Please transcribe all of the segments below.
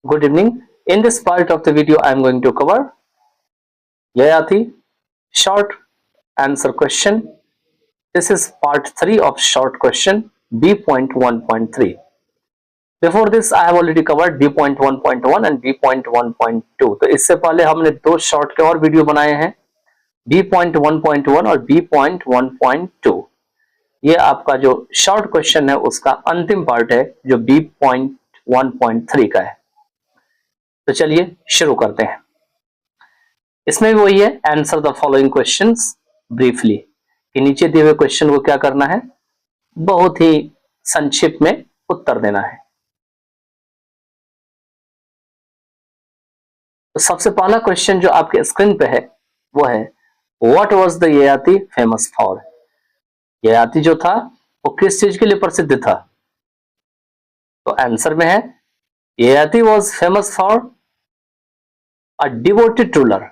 Good evening. In this part of the video, I am going to cover Yayati short answer question. This is part 3 of short question B.1.3. Before this, I have already covered B.1.1 and B.1.2. तो इससे पहले हमने दो short के और video बनाए हैं B.1.1 और B.1.2. ये आपका जो शॉर्ट क्वेश्चन है उसका अंतिम पार्ट है जो B.1.3 का है. तो चलिए शुरू करते हैं. इसमें भी वही है, answer the following questions briefly, कि नीचे दिए हुए क्वेश्चन को क्या करना है, बहुत ही संक्षिप्त में उत्तर देना है. तो सबसे पहला क्वेश्चन जो आपके स्क्रीन पे है वो है what was the Yayati famous for. Yayati जो था वो किस चीज के लिए प्रसिद्ध था? तो आंसर में है Yayati was famous for a devoted ruler.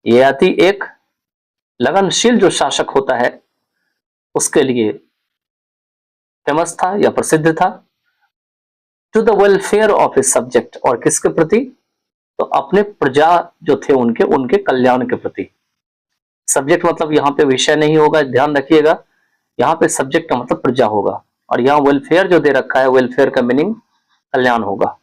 Yayati एक लगनशील जो शासक होता है उसके लिए फेमस था या प्रसिद्ध था. To the welfare of his subject, और किसके प्रति? तो अपने प्रजा जो थे उनके कल्याण के प्रति. सब्जेक्ट मतलब यहाँ पे विषय नहीं होगा, ध्यान रखिएगा. यहाँ पे सब्जेक्ट का मतलब प्रजा होगा, और यहाँ वेलफेयर जो दे रखा है, वेलफेयर का मीनिंग कल्याण होगा.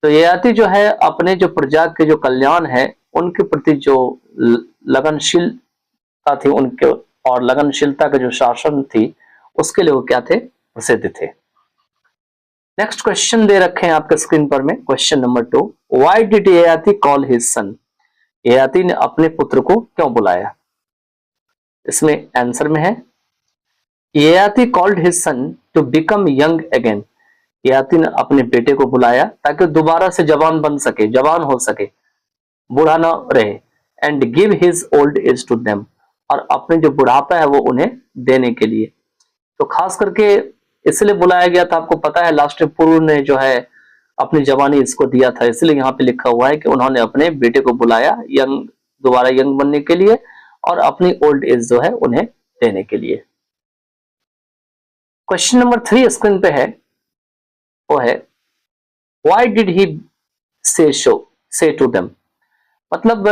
तो ययाति जो है अपने जो प्रजा के जो कल्याण है उनके प्रति जो लगनशीलता थी उनके, और लगनशीलता का जो शासन थी उसके लिए वो क्या थे? प्रसिद्ध थे. नेक्स्ट क्वेश्चन दे रखे हैं आपके स्क्रीन पर में, question number 2. Why did Yayati call his son. Yayati ने अपने पुत्र को क्यों बुलाया? इसमें आंसर में है Yayati called his son to become young again. Yayati ने अपने बेटे को बुलाया ताकि दोबारा से जवान बन सके, जवान हो सके, बूढ़ा ना रहे. And give his old age to them, और अपने जो बुढ़ापा है वो उन्हें देने के लिए. तो खास करके इसलिए बुलाया गया था, आपको पता है लास्ट में पूर्व ने जो है अपनी जवानी इसको दिया था, इसलिए यहाँ पे लिखा हुआ है कि उन्होंने अपने बेटे को बुलाया यंग, दोबारा यंग बनने के लिए, और अपनी ओल्ड एज जो है उन्हें देने के लिए. क्वेश्चन नंबर 3 स्क्रीन पे है, वो है व्हाई डिड ही से टू देम. मतलब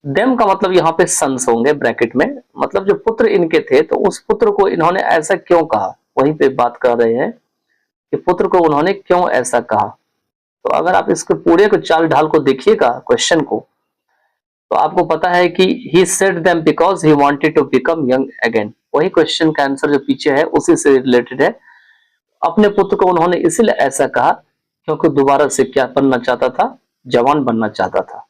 देम का मतलब यहाँ पे सन्स होंगे ब्रैकेट में, मतलब जो पुत्र इनके थे तो उस पुत्र को इन्होंने ऐसा क्यों कहा, वहीं पे बात कर रहे हैं कि पुत्र को उन्होंने क्यों ऐसा कहा. तो अगर आप इसके पूरे को चाल ढाल को देखिएगा क्वेश्चन को, तो आपको पता है कि he said them because he wanted to become young again. वही क्वेश्चन का आंसर जो पीछे है उसी से रिलेटेड है. अपने पुत्र को उन्होंने इसीलिए ऐसा कहा क्योंकि दोबारा से क्या बनना चाहता था? जवान बनना चाहता था.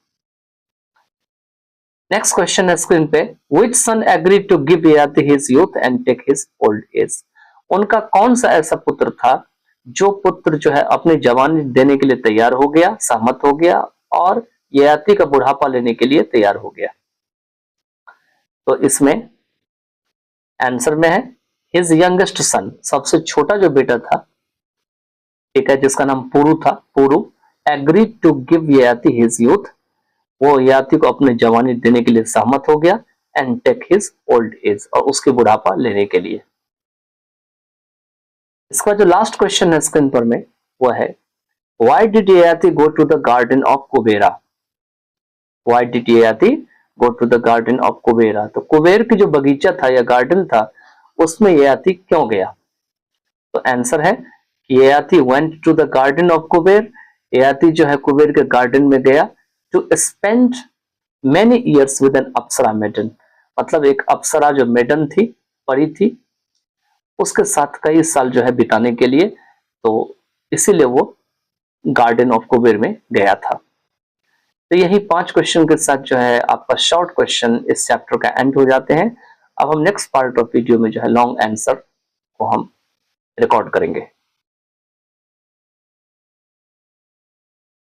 नेक्स्ट क्वेश्चन है स्क्रीन पे, which son agreed to give Yayati his youth and take his old age. उनका कौन सा ऐसा पुत्र था जो पुत्र जो है अपनी जवानी देने के लिए तैयार हो गया, सहमत हो गया, और ययाति का बुढ़ापा लेने के लिए तैयार हो गया? तो इसमें आंसर में है his youngest son, सबसे छोटा जो बेटा था, ठीक है, जिसका नाम पुरु था, पुरु agreed to give Yayati his youth, वो ययाति को अपने जवानी देने के लिए सहमत हो गया, and take his old age, और उसके बुढ़ापा लेने के लिए. इसका जो लास्ट क्वेश्चन है स्क्रीन पर में वो है why did Yayati go to the garden of Kubera. Why did Yayati go to the garden of Kubera. तो कुबेर की जो बगीचा था या गार्डन था उसमें ययाति क्यों गया? तो आंसर है Yayati went to the garden of Kubera. Yayati जो है कुबेर के गार्डन में गया to spend many years with an apsara maiden. मतलब एक अप्सरा जो मेडन थी, परी थी, उसके साथ कई साल जो है बिताने के लिए, तो इसीलिए वो गार्डन ऑफ कुबेर में गया था. तो यही 5 क्वेश्चन के साथ जो है आपका शॉर्ट क्वेश्चन इस चैप्टर का एंड हो जाते हैं. अब हम नेक्स्ट पार्ट ऑफ वीडियो में जो है लॉन्ग आंसर को हम रिकॉर्ड करेंगे.